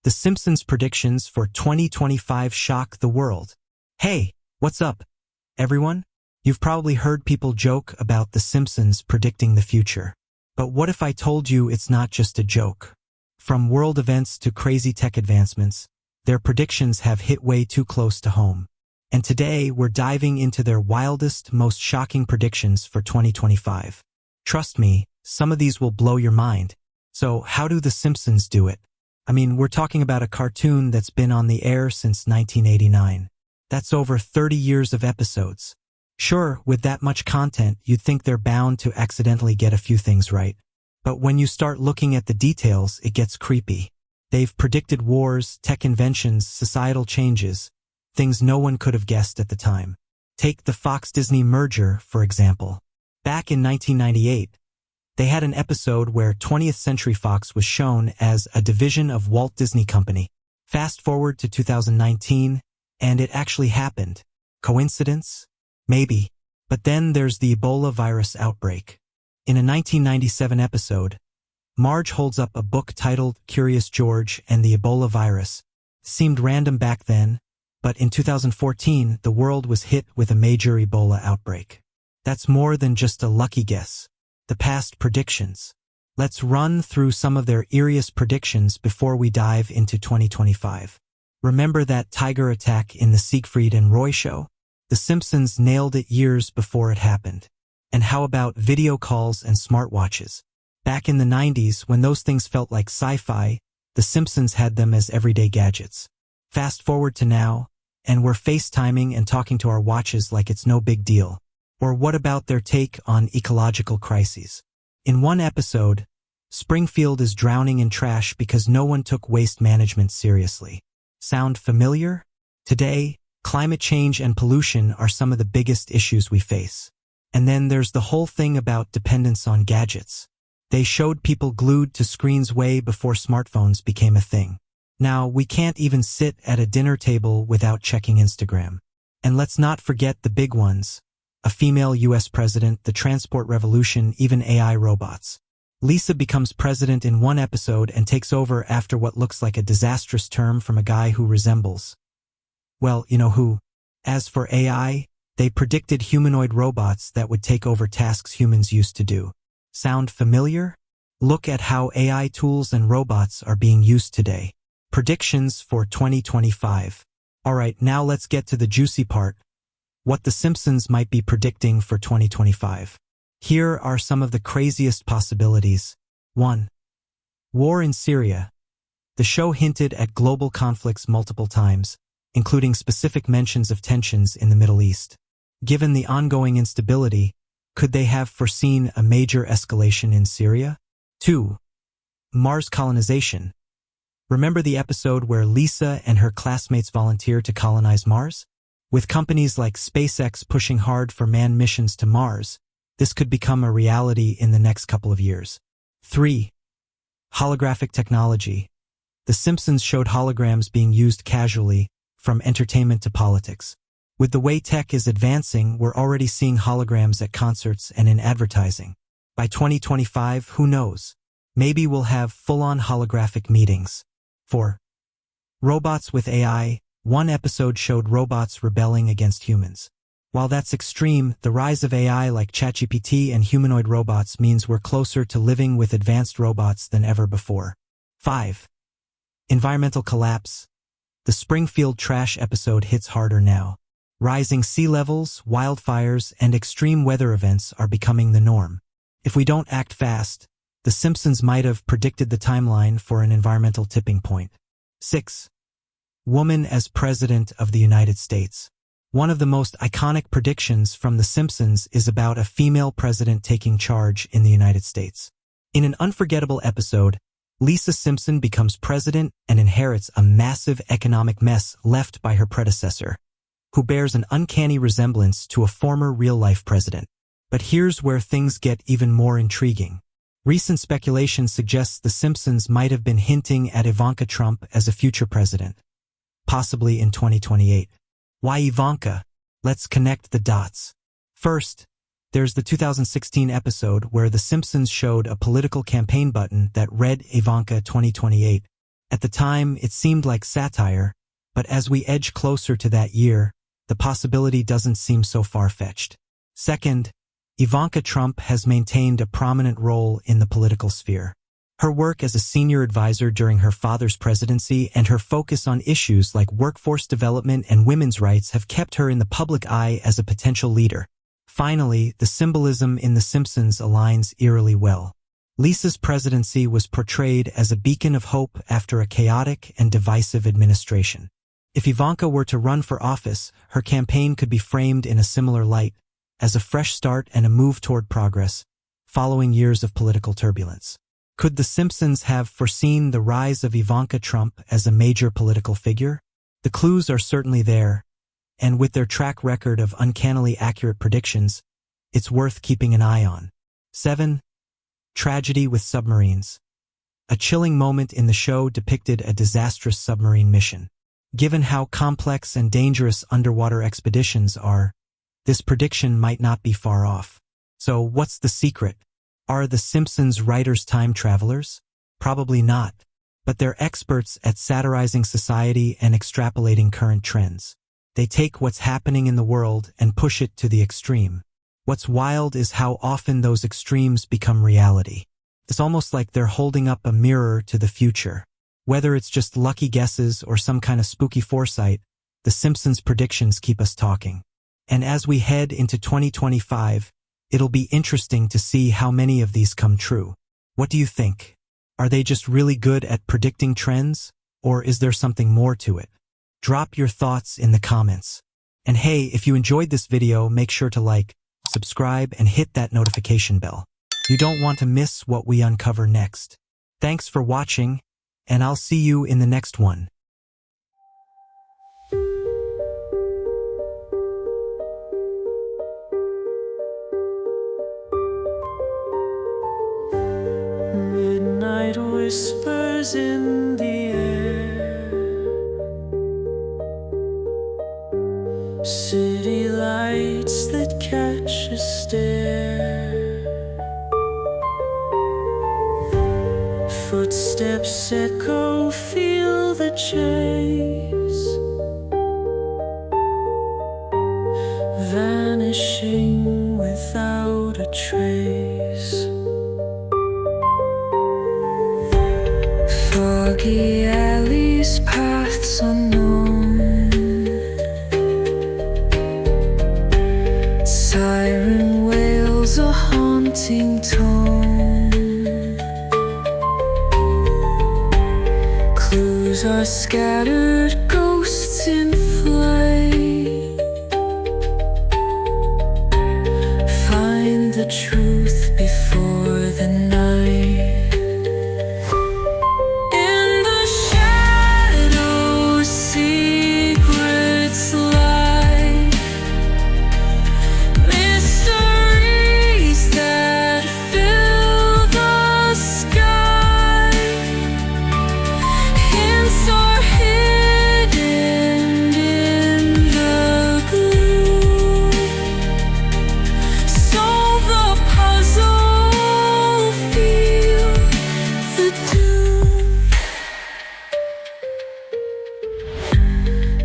The Simpsons predictions for 2025 shock the world. Hey, what's up, everyone? You've probably heard people joke about The Simpsons predicting the future. But what if I told you it's not just a joke? From world events to crazy tech advancements, their predictions have hit way too close to home. And today, we're diving into their wildest, most shocking predictions for 2025. Trust me, some of these will blow your mind. So, how do The Simpsons do it? I mean, we're talking about a cartoon that's been on the air since 1989. That's over 30 years of episodes. Sure, with that much content, you'd think they're bound to accidentally get a few things right. But when you start looking at the details, it gets creepy. They've predicted wars, tech inventions, societal changes, things no one could have guessed at the time. Take the Fox-Disney merger, for example. Back in 1998, they had an episode where 20th Century Fox was shown as a division of Walt Disney Company. Fast forward to 2019, and it actually happened. Coincidence? Maybe. But then there's the Ebola virus outbreak. In a 1997 episode, Marge holds up a book titled Curious George and the Ebola virus. Seemed random back then, but in 2014, the world was hit with a major Ebola outbreak. That's more than just a lucky guess. The past predictions. Let's run through some of their eeriest predictions before we dive into 2025. Remember that tiger attack in the Siegfried and Roy show? The Simpsons nailed it years before it happened. And how about video calls and smartwatches? Back in the 90s, when those things felt like sci-fi, The Simpsons had them as everyday gadgets. Fast forward to now, and we're FaceTiming and talking to our watches like it's no big deal. Or what about their take on ecological crises? In one episode, Springfield is drowning in trash because no one took waste management seriously. Sound familiar? Today, climate change and pollution are some of the biggest issues we face. And then there's the whole thing about dependence on gadgets. They showed people glued to screens way before smartphones became a thing. Now, we can't even sit at a dinner table without checking Instagram. And let's not forget the big ones. A female US president, the transport revolution, even AI robots. Lisa becomes president in one episode and takes over after what looks like a disastrous term from a guy who resembles. Well, you know who. As for AI, they predicted humanoid robots that would take over tasks humans used to do. Sound familiar? Look at how AI tools and robots are being used today. Predictions for 2025. Alright, now let's get to the juicy part. What The Simpsons might be predicting for 2025. Here are some of the craziest possibilities. 1. War in Syria. The show hinted at global conflicts multiple times, including specific mentions of tensions in the Middle East. Given the ongoing instability, could they have foreseen a major escalation in Syria? 2. Mars colonization. Remember the episode where Lisa and her classmates volunteer to colonize Mars? With companies like SpaceX pushing hard for manned missions to Mars, this could become a reality in the next couple of years. 3. Holographic technology. The Simpsons showed holograms being used casually, from entertainment to politics. With the way tech is advancing, we're already seeing holograms at concerts and in advertising. By 2025, who knows? Maybe we'll have full-on holographic meetings. 4. Robots with AI. One episode showed robots rebelling against humans. While that's extreme, the rise of AI like ChatGPT and humanoid robots means we're closer to living with advanced robots than ever before. 5. Environmental collapse. The Springfield trash episode hits harder now. Rising sea levels, wildfires, and extreme weather events are becoming the norm. If we don't act fast, The Simpsons might have predicted the timeline for an environmental tipping point. 6. Woman as President of the United States. One of the most iconic predictions from The Simpsons is about a female president taking charge in the United States. In an unforgettable episode, Lisa Simpson becomes president and inherits a massive economic mess left by her predecessor, who bears an uncanny resemblance to a former real-life president. But here's where things get even more intriguing. Recent speculation suggests The Simpsons might have been hinting at Ivanka Trump as a future president, possibly in 2028. Why Ivanka? Let's connect the dots. First, there's the 2016 episode where The Simpsons showed a political campaign button that read Ivanka 2028, At the time, it seemed like satire, but as we edge closer to that year, the possibility doesn't seem so far-fetched. Second, Ivanka Trump has maintained a prominent role in the political sphere. Her work as a senior advisor during her father's presidency and her focus on issues like workforce development and women's rights have kept her in the public eye as a potential leader. Finally, the symbolism in The Simpsons aligns eerily well. Lisa's presidency was portrayed as a beacon of hope after a chaotic and divisive administration. If Ivanka were to run for office, her campaign could be framed in a similar light, as a fresh start and a move toward progress, following years of political turbulence. Could The Simpsons have foreseen the rise of Ivanka Trump as a major political figure? The clues are certainly there, and with their track record of uncannily accurate predictions, it's worth keeping an eye on. 7. Tragedy with submarines. A chilling moment in the show depicted a disastrous submarine mission. Given how complex and dangerous underwater expeditions are, this prediction might not be far off. So what's the secret? Are The Simpsons writers time travelers? Probably not, but they're experts at satirizing society and extrapolating current trends. They take what's happening in the world and push it to the extreme. What's wild is how often those extremes become reality. It's almost like they're holding up a mirror to the future. Whether it's just lucky guesses or some kind of spooky foresight, The Simpsons predictions keep us talking. And as we head into 2025, it'll be interesting to see how many of these come true. What do you think? Are they just really good at predicting trends, or is there something more to it? Drop your thoughts in the comments. And hey, if you enjoyed this video, make sure to like, subscribe, and hit that notification bell. You don't want to miss what we uncover next. Thanks for watching, and I'll see you in the next one. Midnight whispers in the air, city lights that catch a stare, footsteps echo, feel the chase, vanishing without a trace. Foggy alleys, paths unknown, siren wails, a haunting tone. Clues are scattered, ghosts in flight. Find the truth before the night.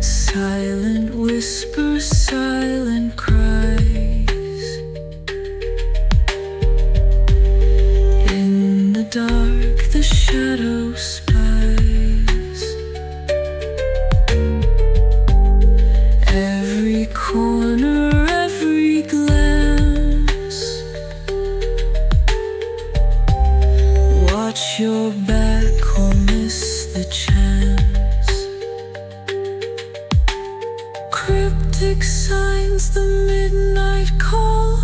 Silent whispers, silent cries. In the dark, the shadow spies. Every corner, every glance. Watch your back or miss the chance. Cryptic signs, the midnight call.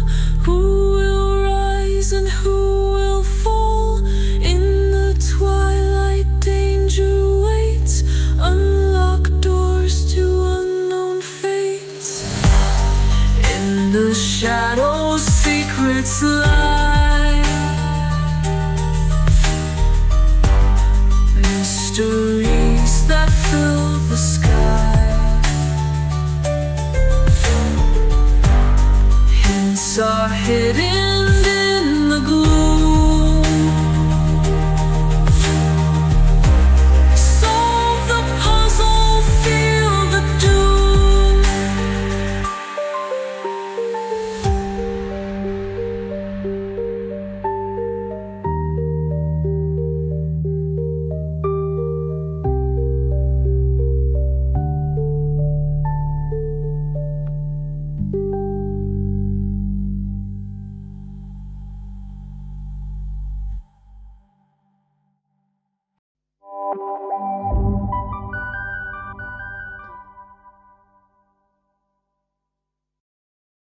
Who will rise and who will fall? In the twilight, danger waits. Unlock doors to unknown fates. In the shadows, secrets lie.